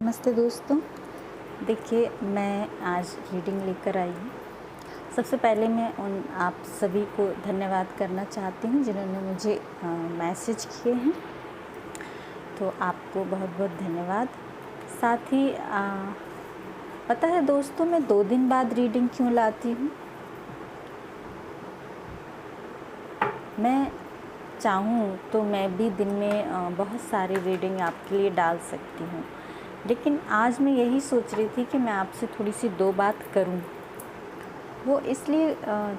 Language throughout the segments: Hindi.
नमस्ते दोस्तों। देखिए, मैं आज रीडिंग लेकर आई हूँ। सबसे पहले मैं उन आप सभी को धन्यवाद करना चाहती हूँ जिन्होंने मुझे मैसेज किए हैं, तो आपको बहुत बहुत धन्यवाद। साथ ही पता है दोस्तों, मैं 2 दिन बाद रीडिंग क्यों लाती हूँ? मैं चाहूँ तो मैं भी दिन में बहुत सारी रीडिंग आपके लिए डाल सकती हूँ, लेकिन आज मैं यही सोच रही थी कि मैं आपसे थोड़ी सी 2 बात करूं। वो इसलिए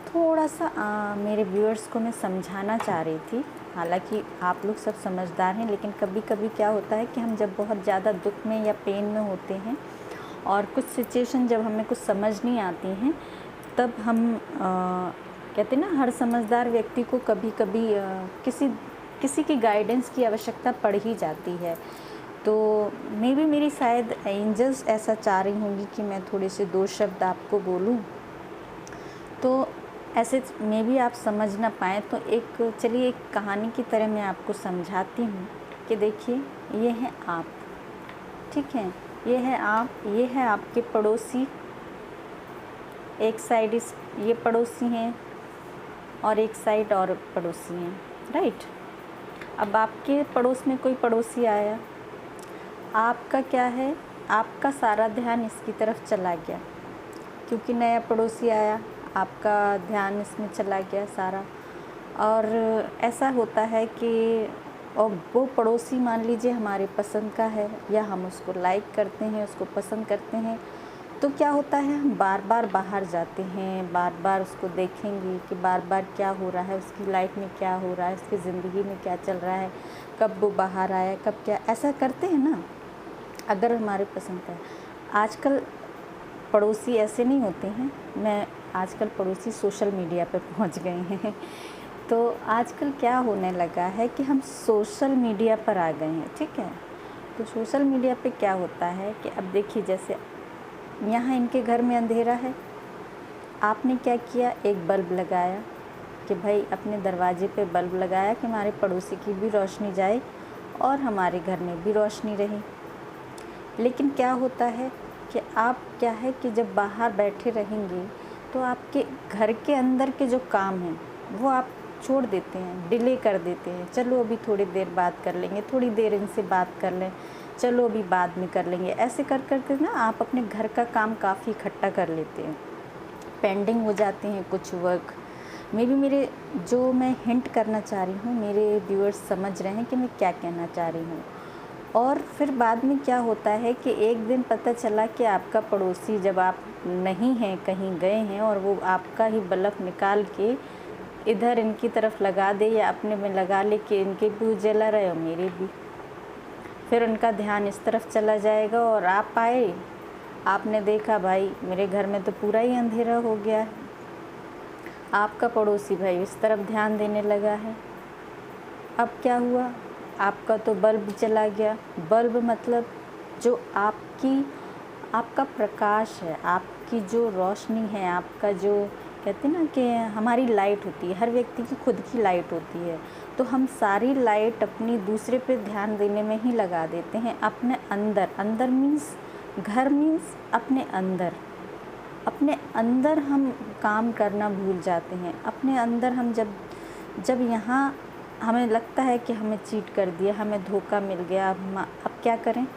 थोड़ा सा मेरे व्यूअर्स को मैं समझाना चाह रही थी। हालांकि आप लोग सब समझदार हैं, लेकिन कभी कभी क्या होता है कि हम जब बहुत ज़्यादा दुख में या पेन में होते हैं और कुछ सिचुएशन जब हमें कुछ समझ नहीं आती हैं, तब हम कहते हैं ना, हर समझदार व्यक्ति को कभी कभी किसी की गाइडेंस की आवश्यकता पड़ ही जाती है। तो मे भी मेरी शायद एंजल्स ऐसा चाह रही होंगी कि मैं थोड़े से 2 शब्द आपको बोलूं, तो ऐसे मे भी आप समझ ना पाएँ। तो चलिए एक कहानी की तरह मैं आपको समझाती हूँ कि देखिए, ये हैं आप, ठीक है, ये है आप, ये है आपके पड़ोसी। एक साइड ये पड़ोसी हैं और एक साइड और पड़ोसी हैं, राइट। अब आपके पड़ोस में कोई पड़ोसी आया, आपका क्या है, आपका सारा ध्यान इसकी तरफ चला गया, क्योंकि नया पड़ोसी आया, आपका ध्यान इसमें चला गया सारा। और ऐसा होता है कि और वो पड़ोसी मान लीजिए हमारे पसंद का है, या हम उसको लाइक करते हैं, उसको पसंद करते हैं, तो क्या होता है, हम बार बार बाहर जाते हैं, बार बार उसको देखेंगे कि बार बार क्या हो रहा है, उसकी लाइफ में क्या हो रहा है, उसकी ज़िंदगी में क्या चल रहा है, कब वो बाहर आया, कब क्या, ऐसा करते हैं ना, अगर हमारे पसंद का है। आजकल पड़ोसी ऐसे नहीं होते हैं, आजकल पड़ोसी सोशल मीडिया पे पहुंच गए हैं। तो आजकल क्या होने लगा है कि हम सोशल मीडिया पर आ गए हैं, ठीक है। तो सोशल मीडिया पे क्या होता है कि अब देखिए, जैसे यहाँ इनके घर में अंधेरा है, आपने क्या किया, एक बल्ब लगाया कि भाई अपने दरवाजे पे बल्ब लगाया कि हमारे पड़ोसी की भी रोशनी जाए और हमारे घर में भी रोशनी रहे। लेकिन क्या होता है कि आप क्या है कि जब बाहर बैठे रहेंगे तो आपके घर के अंदर के जो काम हैं वो आप छोड़ देते हैं, डिले कर देते हैं। चलो अभी थोड़ी देर बात कर लेंगे, थोड़ी देर इनसे बात कर लें, चलो अभी बाद में कर लेंगे। ऐसे कर करके ना आप अपने घर का काम काफ़ी इकट्ठा कर लेते हैं, पेंडिंग हो जाते हैं कुछ वर्क। मे भी जो मैं हिंट करना चाह रही हूँ, मेरे व्यूअर्स समझ रहे हैं कि मैं क्या कहना चाह रही हूँ। और फिर बाद में क्या होता है कि एक दिन पता चला कि आपका पड़ोसी, जब आप नहीं हैं, कहीं गए हैं, और वो आपका ही बल्ब निकाल के इधर इनकी तरफ लगा दे या अपने में लगा ले कि इनके भी उजला रहे और मेरे भी, फिर उनका ध्यान इस तरफ चला जाएगा और आप आए, आपने देखा भाई मेरे घर में तो पूरा ही अंधेरा हो गया है। आपका पड़ोसी भाई इस तरफ ध्यान देने लगा है। अब क्या हुआ, आपका तो बल्ब चला गया। बल्ब मतलब जो आपका प्रकाश है, आपकी जो रोशनी है, आपका जो कहते हैं ना कि हमारी लाइट होती है, हर व्यक्ति की खुद की लाइट होती है, तो हम सारी लाइट अपनी दूसरे पे ध्यान देने में ही लगा देते हैं। अपने अंदर मीन्स घर, मीन्स अपने अंदर हम काम करना भूल जाते हैं। अपने अंदर हम जब यहाँ हमें लगता है कि हमें चीट कर दिया, हमें धोखा मिल गया, अब क्या करें,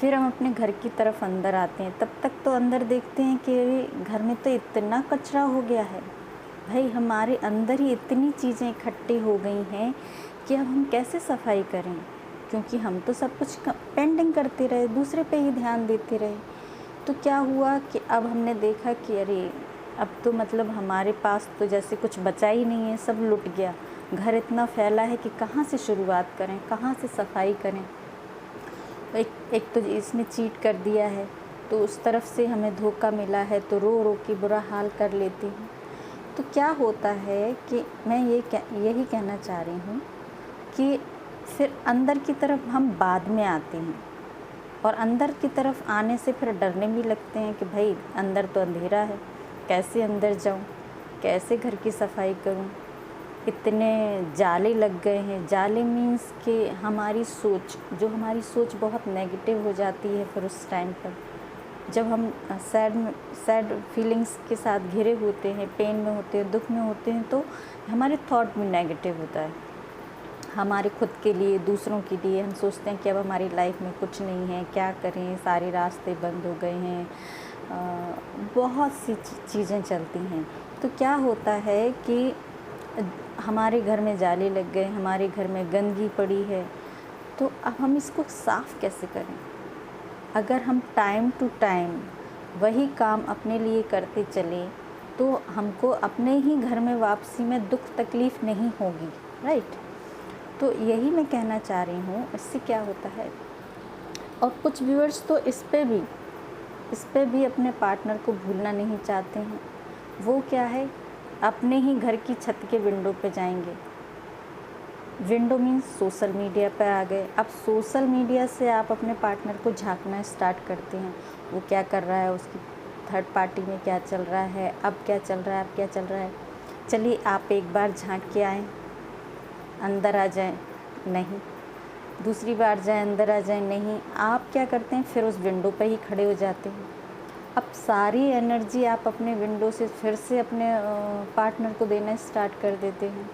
फिर हम अपने घर की तरफ अंदर आते हैं। तब तक तो अंदर देखते हैं कि घर में तो इतना कचरा हो गया है, भाई हमारे अंदर ही इतनी चीज़ें इकट्ठी हो गई हैं कि अब हम कैसे सफाई करें, क्योंकि हम तो सब कुछ पेंडिंग करते रहे, दूसरे पे ही ध्यान देते रहे। तो क्या हुआ कि अब हमने देखा कि अरे अब तो मतलब हमारे पास तो जैसे कुछ बचा ही नहीं है, सब लुट गया। घर इतना फैला है कि कहाँ से शुरुआत करें, कहाँ से सफाई करें। एक तो इसने चीट कर दिया है, तो उस तरफ से हमें धोखा मिला है, तो रो रो के बुरा हाल कर लेती हूँ। तो क्या होता है कि मैं यही कहना चाह रही हूँ कि फिर अंदर की तरफ हम बाद में आते हैं, और अंदर की तरफ आने से फिर डरने भी लगते हैं कि भाई अंदर तो अंधेरा है, कैसे अंदर जाऊँ, कैसे घर की सफाई करूँ, इतने जाले लग गए हैं। जाले मीन्स कि हमारी सोच बहुत नेगेटिव हो जाती है। फिर उस टाइम पर जब हम सैड फीलिंग्स के साथ घिरे होते हैं, पेन में होते हैं, दुख में होते हैं, तो हमारे थॉट भी नेगेटिव होता है। हमारे खुद के लिए, दूसरों के लिए हम सोचते हैं कि अब हमारी लाइफ में कुछ नहीं है, क्या करें, सारे रास्ते बंद हो गए हैं, बहुत सी चीज़ें चलती हैं। तो क्या होता है कि हमारे घर में जाले लग गए, हमारे घर में गंदगी पड़ी है, तो अब हम इसको साफ़ कैसे करें? अगर हम टाइम टू टाइम वही काम अपने लिए करते चलें तो हमको अपने ही घर में वापसी में दुख तकलीफ़ नहीं होगी, राइट? तो यही मैं कहना चाह रही हूँ। इससे क्या होता है, और कुछ व्यूअर्स तो इस पे भी अपने पार्टनर को भूलना नहीं चाहते हैं। वो क्या है, अपने ही घर की छत के विंडो पे जाएंगे। विंडो मीन्स सोशल मीडिया पर आ गए। अब सोशल मीडिया से आप अपने पार्टनर को झांकना स्टार्ट करते हैं। वो क्या कर रहा है, उसकी थर्ड पार्टी में क्या चल रहा है, अब क्या चल रहा है, अब क्या चल रहा है। चलिए आप एक बार झांक के आएँ, अंदर आ जाएं, नहीं। दूसरी बार जाएं, अंदर आ जाएं, नहीं। आप क्या करते हैं, फिर उस विंडो पे ही खड़े हो जाते हैं। अब सारी एनर्जी आप अपने विंडो से फिर से अपने पार्टनर को देना स्टार्ट कर देते हैं।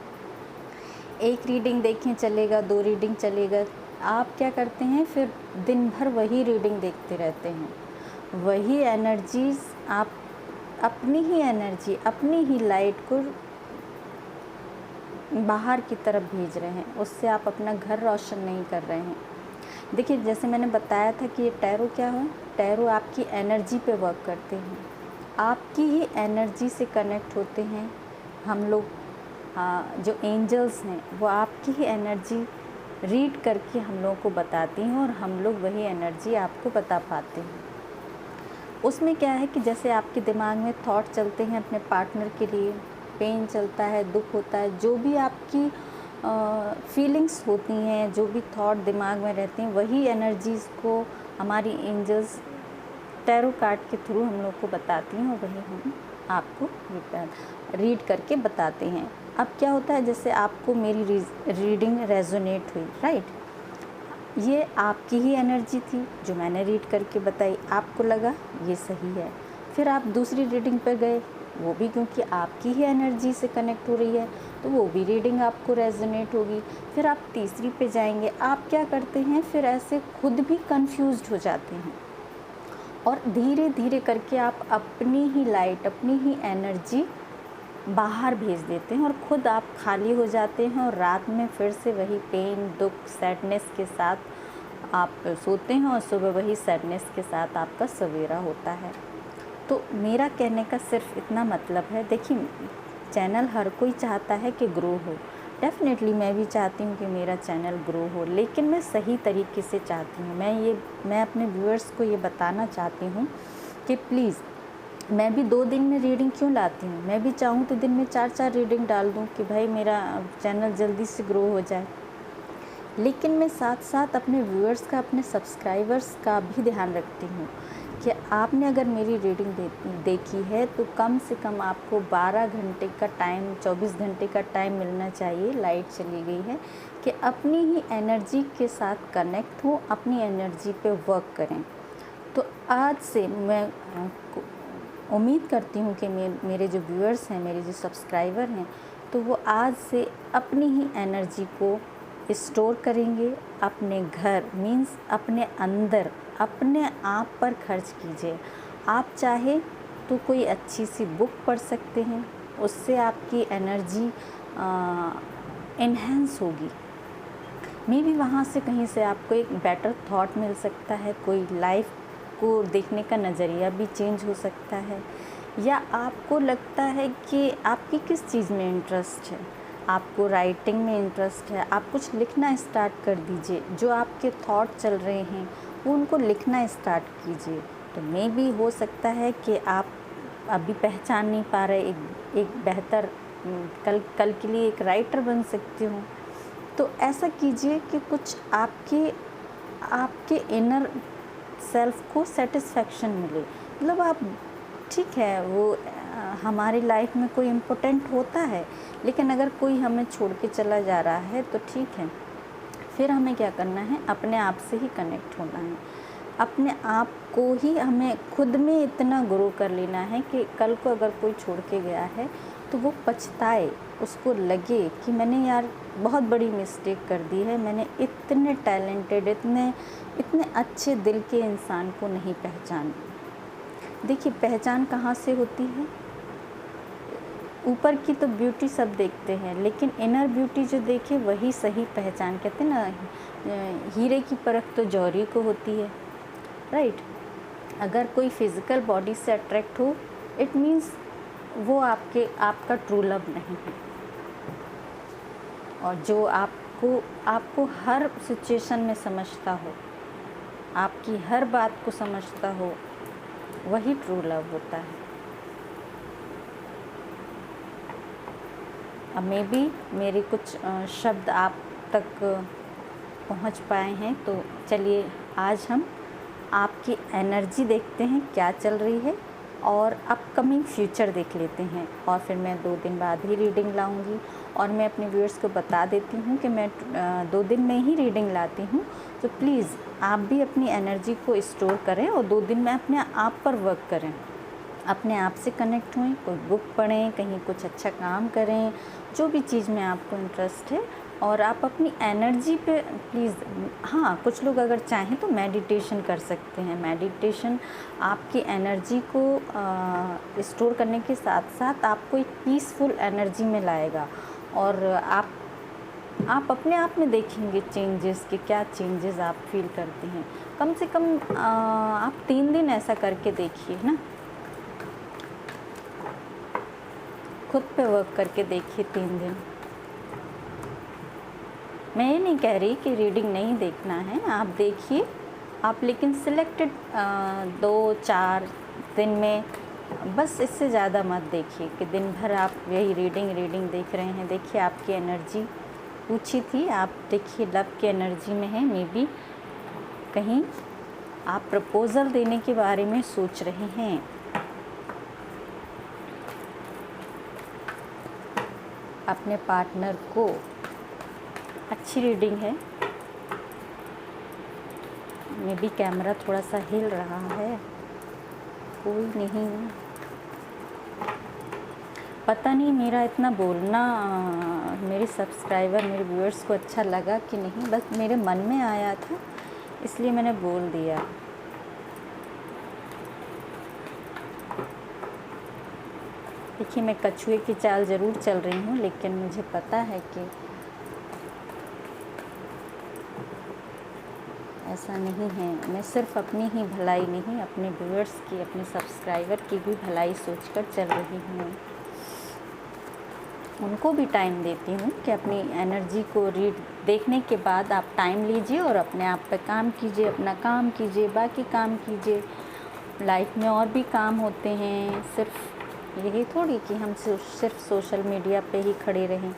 एक रीडिंग देखें चलेगा, 2 रीडिंग चलेगा, आप क्या करते हैं, फिर दिन भर वही रीडिंग देखते रहते हैं। वही एनर्जीज़ आप अपनी ही लाइट को बाहर की तरफ भेज रहे हैं, उससे आप अपना घर रोशन नहीं कर रहे हैं। देखिए, जैसे मैंने बताया था कि ये टैरो क्या है, टैरो आपकी एनर्जी पे वर्क करते हैं, आपकी ही एनर्जी से कनेक्ट होते हैं हम लोग। जो एंजल्स हैं वो आपकी ही एनर्जी रीड करके हम लोगों को बताती हैं और हम लोग वही एनर्जी आपको बता पाते हैं। उसमें क्या है कि जैसे आपके दिमाग में थॉट चलते हैं अपने पार्टनर के लिए, पेन चलता है, दुख होता है, जो भी आपकी फीलिंग्स होती हैं, जो भी थॉट दिमाग में रहते हैं, वही एनर्जीज़ को हमारी एंजल्स टैरो कार्ड के थ्रू हम लोग को बताती हैं और वही हम आपको रीड करके बताते हैं। अब क्या होता है, जैसे आपको मेरी रीडिंग रेजोनेट हुई, राइट? ये आपकी ही एनर्जी थी जो मैंने रीड करके बताई, आपको लगा ये सही है। फिर आप दूसरी रीडिंग पर गए, वो भी क्योंकि आपकी ही एनर्जी से कनेक्ट हो रही है तो वो भी रीडिंग आपको रेजोनेट होगी। फिर आप तीसरी पे जाएंगे। आप क्या करते हैं, फिर ऐसे खुद भी कंफ्यूज्ड हो जाते हैं और धीरे धीरे करके आप अपनी ही लाइट, अपनी ही एनर्जी बाहर भेज देते हैं और ख़ुद आप खाली हो जाते हैं और रात में फिर से वही पेन, दुख, सैडनेस के साथ आप सोते हैं और सुबह वही सैडनेस के साथ आपका सवेरा होता है। तो मेरा कहने का सिर्फ इतना मतलब है, देखिए चैनल हर कोई चाहता है कि ग्रो हो। डेफ़िनेटली मैं भी चाहती हूँ कि मेरा चैनल ग्रो हो, लेकिन मैं सही तरीके से चाहती हूँ। मैं अपने व्यूअर्स को ये बताना चाहती हूँ कि प्लीज़, मैं भी 2 दिन में रीडिंग क्यों लाती हूँ, मैं भी चाहूँ तो दिन में 4-4 रीडिंग डाल दूँ कि भाई मेरा चैनल जल्दी से ग्रो हो जाए। लेकिन मैं साथ साथ अपने व्यूअर्स का, अपने सब्सक्राइबर्स का भी ध्यान रखती हूँ कि आपने अगर मेरी रीडिंग देखी है तो कम से कम आपको 12 घंटे का टाइम, 24 घंटे का टाइम मिलना चाहिए। लाइट चली गई है कि अपनी ही एनर्जी के साथ कनेक्ट हो, अपनी एनर्जी पे वर्क करें। तो आज से मैं उम्मीद करती हूँ कि मेरे जो व्यूअर्स हैं, मेरे जो सब्सक्राइबर हैं, तो वो आज से अपनी ही एनर्जी को स्टोर करेंगे, अपने घर मीन्स अपने अंदर, अपने आप पर खर्च कीजिए। आप चाहे तो कोई अच्छी सी बुक पढ़ सकते हैं, उससे आपकी एनर्जी इन्हेंस होगी। मे बी वहाँ से कहीं से आपको एक बेटर थॉट मिल सकता है, कोई लाइफ को देखने का नज़रिया भी चेंज हो सकता है। या आपको लगता है कि आपकी किस चीज़ में इंटरेस्ट है, आपको राइटिंग में इंटरेस्ट है, आप कुछ लिखना स्टार्ट कर दीजिए। जो आपके थॉट चल रहे हैं वो उनको लिखना स्टार्ट कीजिए। तो मे बी हो सकता है कि आप अभी पहचान नहीं पा रहे, एक बेहतर कल के लिए एक राइटर बन सकते हो। तो ऐसा कीजिए कि कुछ आपके इनर सेल्फ को सेटिस्फेक्शन मिले। मतलब आप, ठीक है, वो हमारी लाइफ में कोई इम्पोर्टेंट होता है, लेकिन अगर कोई हमें छोड़ के चला जा रहा है तो ठीक है, फिर हमें क्या करना है, अपने आप से ही कनेक्ट होना है। अपने आप को ही हमें खुद में इतना ग्रो कर लेना है कि कल को अगर कोई छोड़ के गया है तो वो पछताए, उसको लगे कि मैंने यार बहुत बड़ी मिस्टेक कर दी है, मैंने इतने टैलेंटेड, इतने अच्छे दिल के इंसान को नहीं पहचाना। देखिए, पहचान कहाँ से होती है? ऊपर की तो ब्यूटी सब देखते हैं, लेकिन इनर ब्यूटी जो देखे वही सही पहचान। कहते हैं ना, हीरे की परख तो जौहरी को होती है, राइट। अगर कोई फिज़िकल बॉडी से अट्रैक्ट हो, इट मीन्स वो आपका ट्रू लव नहीं है। और जो आपको हर सिचुएशन में समझता हो, आपकी हर बात को समझता हो, वही ट्रू लव होता है। अब मे बी मेरे कुछ शब्द आप तक पहुंच पाए हैं, तो चलिए आज हम आपकी एनर्जी देखते हैं क्या चल रही है, और अपकमिंग फ्यूचर देख लेते हैं। और फिर मैं 2 दिन बाद ही रीडिंग लाऊंगी। और मैं अपने व्यूअर्स को बता देती हूँ कि मैं 2 दिन में ही रीडिंग लाती हूँ, तो प्लीज़ आप भी अपनी एनर्जी को स्टोर करें और 2 दिन में अपने आप पर वर्क करें, अपने आप से कनेक्ट हुएं, कोई बुक पढ़ें, कहीं कुछ अच्छा काम करें, जो भी चीज़ में आपको इंटरेस्ट है। और आप अपनी एनर्जी पे प्लीज़, हाँ, कुछ लोग अगर चाहें तो मेडिटेशन कर सकते हैं। मेडिटेशन आपकी एनर्जी को स्टोर करने के साथ साथ आपको एक पीसफुल एनर्जी में लाएगा। और आप अपने आप में देखेंगे चेंजेस, कि क्या चेंजेस आप फील करते हैं। कम से कम आप 3 दिन ऐसा करके देखिए ना, खुद पे वर्क करके देखिए 3 दिन। मैं ये नहीं कह रही कि रीडिंग नहीं देखना है, आप देखिए आप, लेकिन सिलेक्टेड 2-4 दिन में, बस इससे ज़्यादा मत देखिए कि दिन भर आप यही रीडिंग देख रहे हैं। देखिए आपकी एनर्जी पूछी थी, आप देखिए लव की एनर्जी में है। मे बी कहीं आप प्रपोज़ल देने के बारे में सोच रहे हैं। अपने पार्टनर को, अच्छी रीडिंग है। मे बी कैमरा थोड़ा सा हिल रहा है, कोई नहीं, पता नहीं मेरा इतना बोलना मेरे सब्सक्राइबर, मेरे व्यूअर्स को अच्छा लगा कि नहीं, बस मेरे मन में आया था इसलिए मैंने बोल दिया। देखिए, मैं कछुए की चाल ज़रूर चल रही हूँ, लेकिन मुझे पता है कि ऐसा नहीं है। मैं सिर्फ अपनी ही भलाई नहीं, अपने व्यूअर्स की, अपने सब्सक्राइबर की भी भलाई सोचकर चल रही हूँ। उनको भी टाइम देती हूँ कि अपनी एनर्जी को देखने के बाद आप टाइम लीजिए और अपने आप पे काम कीजिए, अपना काम कीजिए, बाकी काम कीजिए। लाइफ में और भी काम होते हैं, सिर्फ यही थोड़ी कि हम सिर्फ सोशल मीडिया पे ही खड़े रहें।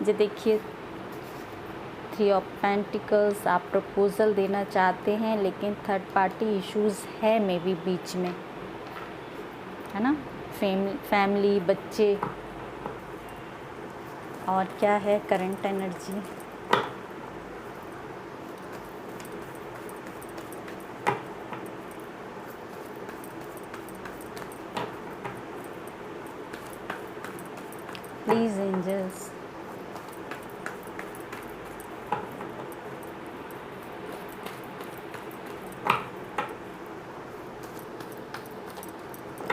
जो देखिए 3 ऑफ पेंटिकल्स, आप प्रपोज़ल देना चाहते हैं, लेकिन थर्ड पार्टी इश्यूज़ है मे बी बीच में, है ना, फैमिली, बच्चे। और क्या है करंट एनर्जी? प्लीज़ एंजल्स,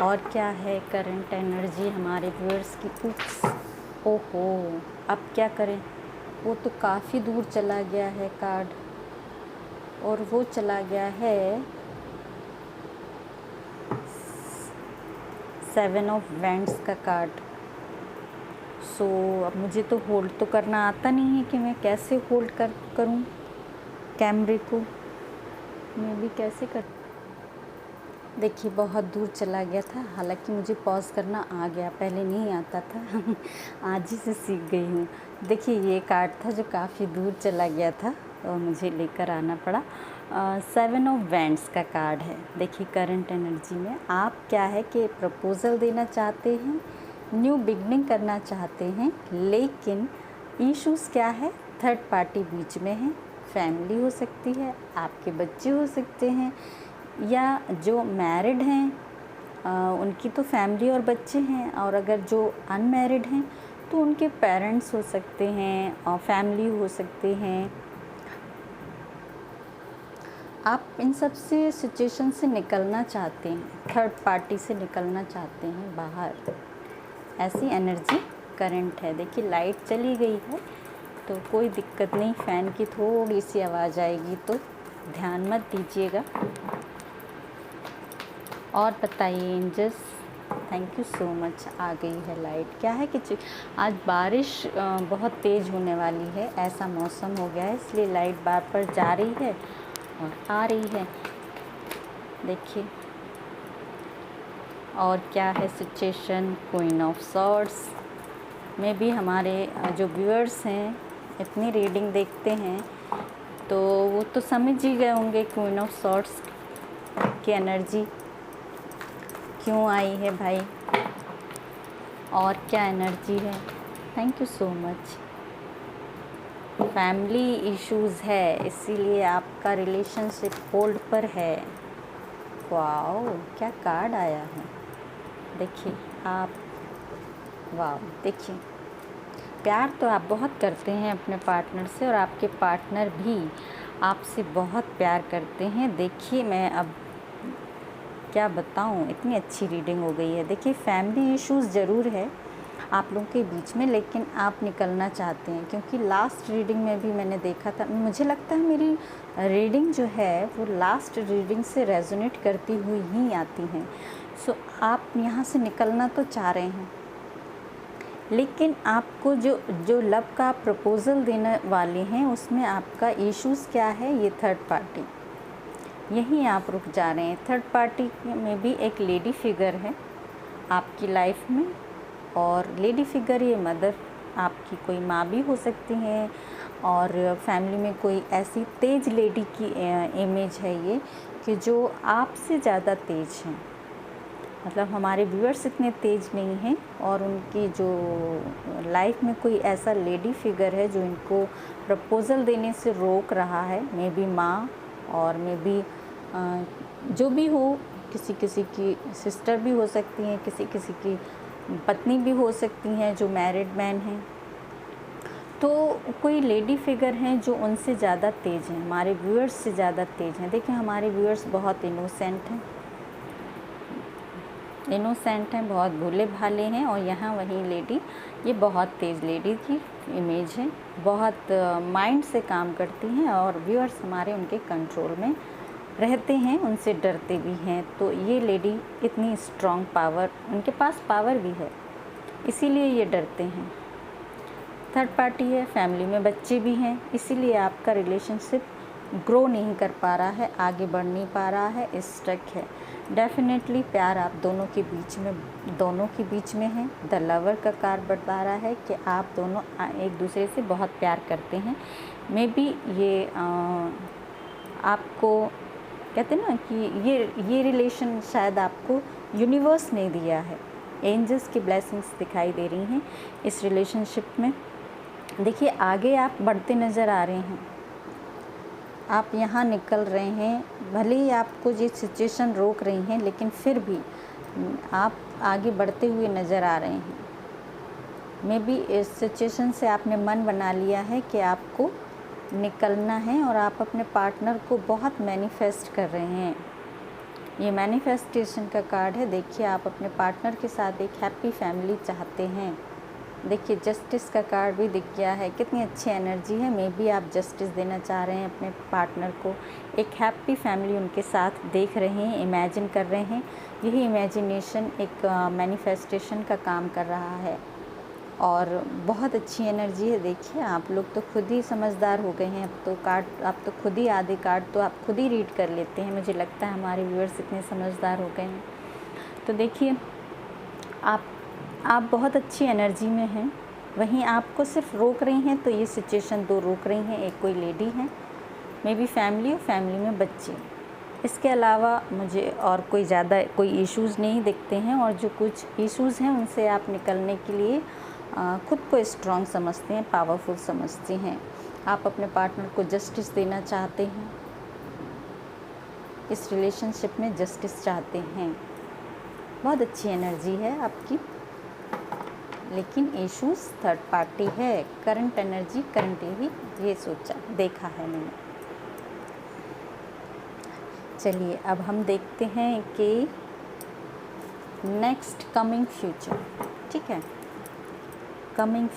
और क्या है करंट एनर्जी हमारे व्यूअर्स की? उप्स, ओहो, अब क्या करें? वो तो काफ़ी दूर चला गया है कार्ड, और वो चला गया है 7 ऑफ वैंड्स का कार्ड। सो अब मुझे तो होल्ड तो करना आता नहीं है कि मैं कैसे होल्ड करूं कैमरे को, मैं भी कैसे कर। देखिए बहुत दूर चला गया था, हालांकि मुझे पॉज करना आ गया, पहले नहीं आता था आज ही से सीख गई हूँ। देखिए ये कार्ड था जो काफ़ी दूर चला गया था, तो मुझे लेकर आना पड़ा। सेवन ऑफ वैंड्स का कार्ड है। देखिए करंट एनर्जी में आप क्या है कि प्रपोज़ल देना चाहते हैं, न्यू बिगनिंग करना चाहते हैं, लेकिन इश्यूज़ क्या है, थर्ड पार्टी बीच में है। फैमिली हो सकती है, आपके बच्चे हो सकते हैं, या जो मैरिड हैं उनकी तो फैमिली और बच्चे हैं, और अगर जो अनमैरिड हैं तो उनके पेरेंट्स हो सकते हैं और फैमिली हो सकते हैं। आप इन सब से सिचुएशन से निकलना चाहते हैं, थर्ड पार्टी से निकलना चाहते हैं बाहर, ऐसी एनर्जी करंट है। देखिए लाइट चली गई है तो कोई दिक्कत नहीं, फ़ैन की थोड़ी सी आवाज़ आएगी तो ध्यान मत दीजिएगा। और बताइए angels, thank you so much. आ गई है लाइट। क्या है कि आज बारिश बहुत तेज़ होने वाली है, ऐसा मौसम हो गया है, इसलिए लाइट बार पर जा रही है और आ रही है। देखिए और क्या है सिचुएशन, क्वीन ऑफ सॉर्ड्स में भी हमारे जो व्यूअर्स हैं इतनी रीडिंग देखते हैं तो वो तो समझ ही गए होंगे क्वीन ऑफ सॉर्ड्स की एनर्जी क्यों आई है भाई, और क्या एनर्जी है। Thank you so much. Family issues है, इसीलिए आपका रिलेशनशिप होल्ड पर है। वाओ क्या कार्ड आया है, देखिए आप, वाओ देखिए प्यार तो आप बहुत करते हैं अपने पार्टनर से, और आपके पार्टनर भी आपसे बहुत प्यार करते हैं। देखिए मैं अब क्या बताऊं, इतनी अच्छी रीडिंग हो गई है। देखिए फैमिली इश्यूज़ ज़रूर है आप लोगों के बीच में, लेकिन आप निकलना चाहते हैं, क्योंकि लास्ट रीडिंग में भी मैंने देखा था, मुझे लगता है मेरी रीडिंग जो है वो लास्ट रीडिंग से रेजोनेट करती हुई ही आती हैं। सो आप यहाँ से निकलना तो चाह रहे हैं, लेकिन आपको जो लव का प्रपोज़ल देने वाले हैं उसमें आपका इश्यूज़ क्या है, ये थर्ड पार्टी, यहीं आप रुक जा रहे हैं। थर्ड पार्टी में भी एक लेडी फिगर है आपकी लाइफ में, और लेडी फिगर ये मदर, आपकी कोई माँ भी हो सकती हैं, और फैमिली में कोई ऐसी तेज लेडी की इमेज है ये कि जो आपसे ज़्यादा तेज हैं। मतलब हमारे व्यूअर्स इतने तेज नहीं हैं, और उनकी जो लाइफ में कोई ऐसा लेडी फिगर है जो इनको प्रपोज़ल देने से रोक रहा है। मे बी माँ, और मे बी जो भी हो, किसी किसी की सिस्टर भी हो सकती हैं, किसी किसी की पत्नी भी हो सकती हैं जो मैरिड मैन हैं। तो कोई लेडी फिगर हैं जो उनसे ज़्यादा तेज़ हैं, हमारे व्यूअर्स से ज़्यादा तेज़ हैं। देखिए हमारे व्यूअर्स बहुत इनोसेंट हैं, बहुत भोले भाले हैं, और यहाँ वही लेडी, ये बहुत तेज़ लेडी की इमेज है, बहुत माइंड से काम करती हैं, और व्यूअर्स हमारे उनके कंट्रोल में रहते हैं, उनसे डरते भी हैं। तो ये लेडी इतनी स्ट्रॉन्ग पावर, उनके पास पावर भी है, इसीलिए ये डरते हैं। थर्ड पार्टी है, फैमिली में बच्चे भी हैं, इसीलिए आपका रिलेशनशिप ग्रो नहीं कर पा रहा है, आगे बढ़ नहीं पा रहा है, स्टक है। डेफिनेटली प्यार आप दोनों के बीच में है। द लवर का कार्ड बता रहा है कि आप दोनों एक दूसरे से बहुत प्यार करते हैं। मे बी ये आपको कहते हैं ना कि ये रिलेशन शायद आपको यूनिवर्स ने दिया है, एंजल्स की ब्लेसिंग्स दिखाई दे रही हैं इस रिलेशनशिप में। देखिए आगे आप बढ़ते नज़र आ रहे हैं, आप यहाँ निकल रहे हैं, भले ही आपको ये सिचुएशन रोक रही हैं, लेकिन फिर भी आप आगे बढ़ते हुए नज़र आ रहे हैं। मे बी इस सिचुएशन से आपने मन बना लिया है कि आपको निकलना है, और आप अपने पार्टनर को बहुत मैनिफेस्ट कर रहे हैं। ये मैनिफेस्टेशन का कार्ड है। देखिए आप अपने पार्टनर के साथ एक हैप्पी फैमिली चाहते हैं। देखिए जस्टिस का कार्ड भी दिख गया है, कितनी अच्छी एनर्जी है। मे बी आप जस्टिस देना चाह रहे हैं अपने पार्टनर को, एक हैप्पी फैमिली उनके साथ देख रहे हैं, इमेजिन कर रहे हैं। यही इमेजिनेशन एक मैनिफेस्टेशन का काम कर रहा है, और बहुत अच्छी एनर्जी है। देखिए आप लोग तो खुद ही समझदार हो गए हैं, अब तो कार्ड आप तो खुद ही आधे कार्ड तो आप खुद ही रीड कर लेते हैं। मुझे लगता है हमारे व्यूअर्स इतने समझदार हो गए हैं। तो देखिए आप बहुत अच्छी एनर्जी में हैं, वहीं आपको सिर्फ रोक रही हैं, तो ये सिचुएशन दो रोक रही हैं। एक कोई लेडी है मे बी फैमिली और फैमिली में बच्चे। इसके अलावा मुझे और कोई ज़्यादा कोई इश्यूज़ नहीं दिखते हैं, और जो कुछ इश्यूज़ हैं उनसे आप निकलने के लिए खुद को स्ट्रॉन्ग समझते हैं, पावरफुल समझते हैं। आप अपने पार्टनर को जस्टिस देना चाहते हैं, इस रिलेशनशिप में जस्टिस चाहते हैं। बहुत अच्छी एनर्जी है आपकी, लेकिन इश्यूज़ थर्ड पार्टी है। करंट एनर्जी करंटली ये सोचा देखा है मैंने। चलिए अब हम देखते हैं कि नेक्स्ट कमिंग फ्यूचर, ठीक है, कमिंग